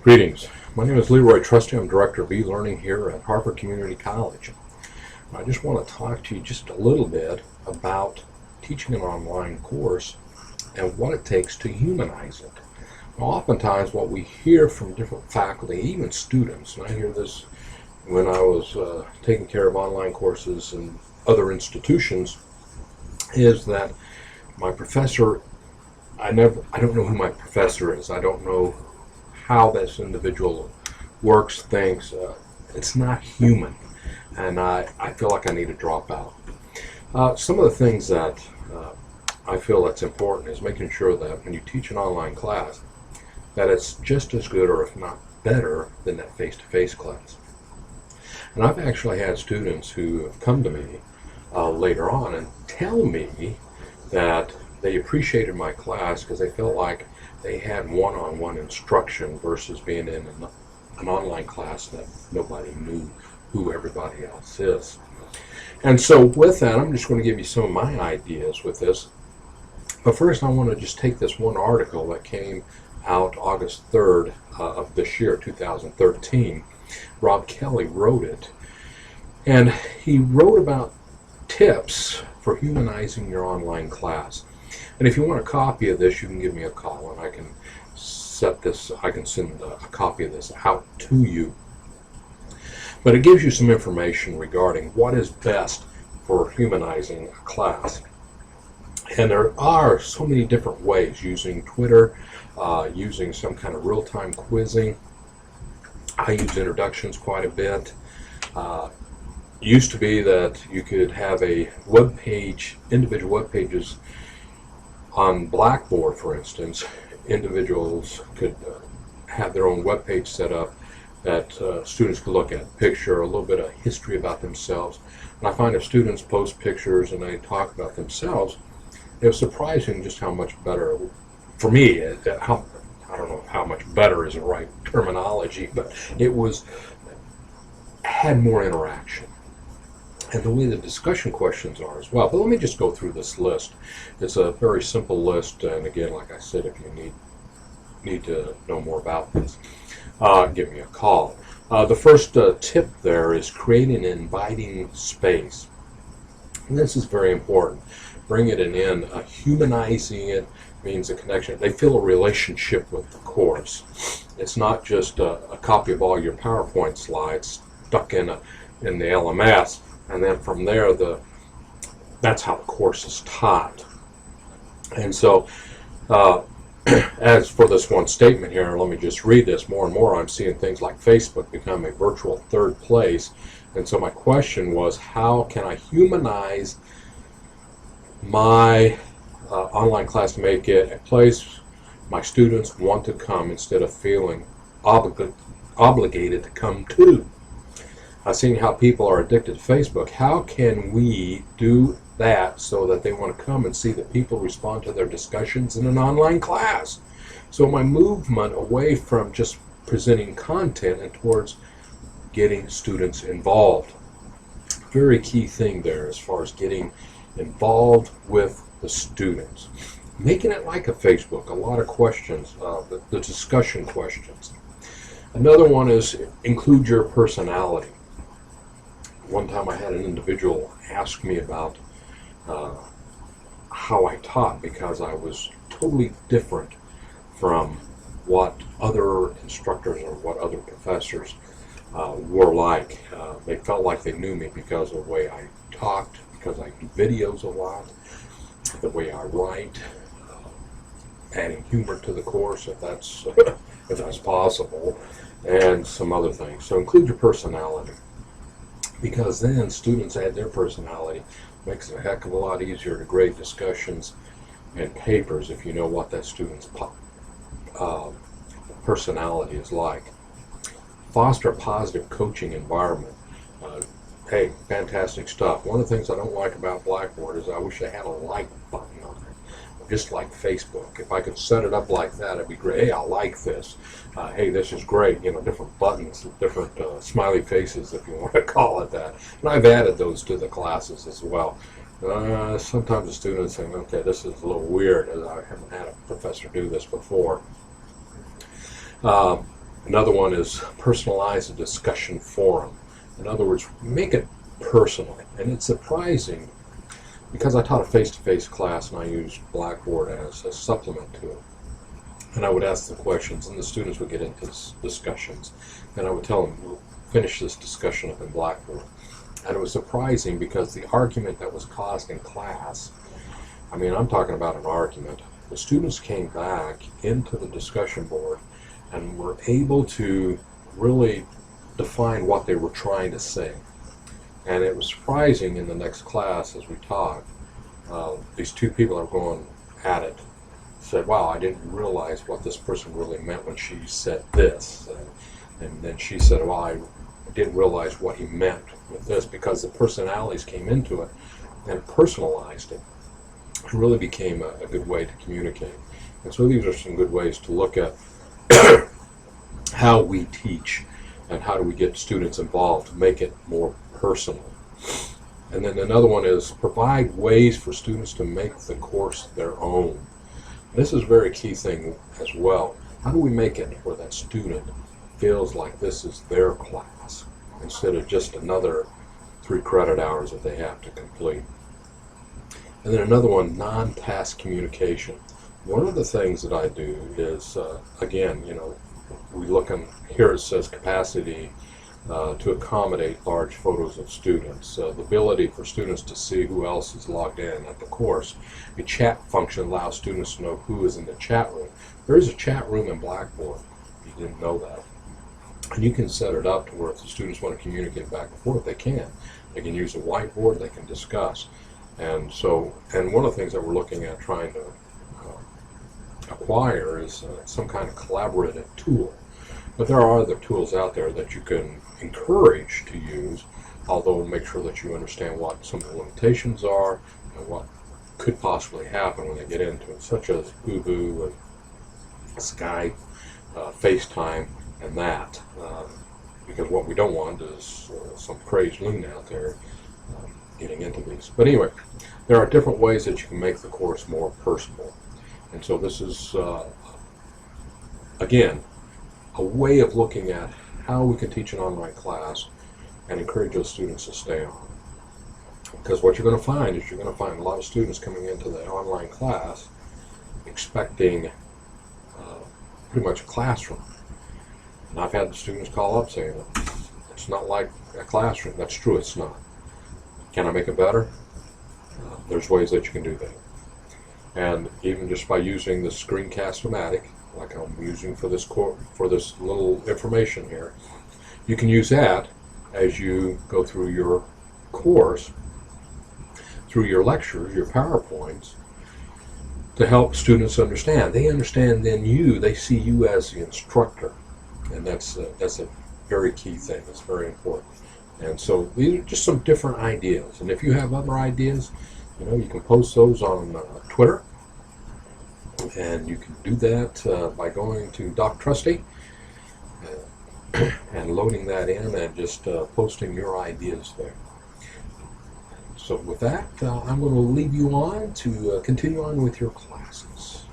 Greetings. My name is Leroy Trusty. I'm Director of E-Learning here at Harvard Community College. I just want to talk to you just a little bit about teaching an online course and what it takes to humanize it. Now, oftentimes what we hear from different faculty, even students, and I hear this when I was taking care of online courses in other institutions, is that my professor, I don't know who my professor is. I don't know how this individual works, thinks. It's not human, and I feel like I need to drop out. Some of the things that I feel that's important is making sure that when you teach an online class, that it's just as good or if not better than that face-to-face class. And I've actually had students who have come to me later on and tell me that they appreciated my class because they felt like they had one-on-one instruction versus being in an online class that nobody knew who everybody else is. And so with that, I'm just going to give you some of my ideas with this. But first, I want to just take this one article that came out August 3rd of this year, 2013. Rob Kelly wrote it. And he wrote about tips for humanizing your online class. And if you want a copy of this, you can give me a call and I can send a copy of this out to you. But it gives you some information regarding what is best for humanizing a class. And there are so many different ways, using Twitter, using some kind of real-time quizzing. I use introductions quite a bit. Used to be that you could have a web page, individual web pages on Blackboard, for instance. Individuals could have their own web page set up that students could look at, picture, a little bit of history about themselves. And I find if students post pictures and they talk about themselves, it was surprising just how much better, for me, I don't know how much better is the right terminology, but it had more interaction. And the way the discussion questions are as well. But let me just go through this list. It's a very simple list, and again, like I said, if you need to know more about this, give me a call. The first tip there is creating an inviting space. And this is very important. Bringing it in, humanizing it means a connection. They feel a relationship with the course. It's not just a copy of all your PowerPoint slides stuck in the LMS. And then from there, that's how the course is taught. And so, as for this one statement here, let me just read this. More and more, I'm seeing things like Facebook become a virtual third place. And so my question was, how can I humanize my online class to make it a place my students want to come instead of feeling obligated to come to? Seeing how people are addicted to Facebook, how can we do that so that they want to come and see that people respond to their discussions in an online class? So my movement away from just presenting content and towards getting students involved. Very key thing there as far as getting involved with the students. Making it like a Facebook, a lot of questions, the discussion questions. Another one is include your personality. One time I had an individual ask me about how I taught because I was totally different from what other instructors or what other professors were like. They felt like they knew me because of the way I talked, because I do videos a lot, the way I write, adding humor to the course if that's if that's possible, and some other things. So include your personality, because then students add their personality. Makes it a heck of a lot easier to grade discussions and papers if you know what that student's personality is like. Foster a positive coaching environment. Hey, fantastic stuff. One of the things I don't like about Blackboard is I wish I had a like button on it, just like Facebook. If I could set it up like that, it'd be great. Hey, I like this. Hey, this is great. You know, different buttons, different smiley faces, if you want to call it that. And I've added those to the classes as well. Sometimes the students think, okay, this is a little weird. I haven't had a professor do this before. Another one is personalize a discussion forum. In other words, make it personal. And it's surprising because I taught a face-to-face class and I used Blackboard as a supplement to it. And I would ask the questions and the students would get into discussions. And I would tell them, we'll finish this discussion up in Blackboard. And it was surprising because the argument that was caused in class, I mean, I'm talking about an argument. The students came back into the discussion board and were able to really define what they were trying to say. And it was surprising in the next class as we talked, these two people that were going at it said, wow, I didn't realize what this person really meant when she said this. And then she said, well, I didn't realize what he meant with this, because the personalities came into it and personalized it. It really became a good way to communicate. And so these are some good ways to look at how we teach and how do we get students involved to make it more personal. And then another one is provide ways for students to make the course their own. This is a very key thing as well. How do we make it where that student feels like this is their class instead of just another 3 credit hours that they have to complete? And then another one, non-task communication. One of the things that I do is, again, we look in here, it says capacity to accommodate large photos of students. The ability for students to see who else is logged in at the course. A chat function allows students to know who is in the chat room. There is a chat room in Blackboard. You didn't know that. And you can set it up to where if the students want to communicate back and forth, they can. They can use a whiteboard, they can discuss. And one of the things that we're looking at trying to acquire is some kind of collaborative tool. But there are other tools out there that you can encourage to use, although make sure that you understand what some of the limitations are and what could possibly happen when they get into it, such as Boo and Skype, FaceTime, and that. Because what we don't want is some crazed loon out there getting into these. But anyway, there are different ways that you can make the course more personal. And so this is, again, a way of looking at how we can teach an online class and encourage those students to stay on. Because what you're going to find is you're going to find a lot of students coming into the online class expecting pretty much a classroom. And I've had the students call up saying, it's not like a classroom. That's true, it's not. Can I make it better? There's ways that you can do that. And even just by using the screencast-o-matic, like I'm using for this little information here, you can use that as you go through your course, through your lectures, your PowerPoints, to help students understand. They understand then they see you as the instructor. And that's a very key thing. It's very important. And so these are just some different ideas. And if you have other ideas, you can post those on Twitter. And you can do that by going to Doc Trusty and loading that in and just posting your ideas there. So with that, I'm going to leave you on to continue on with your classes.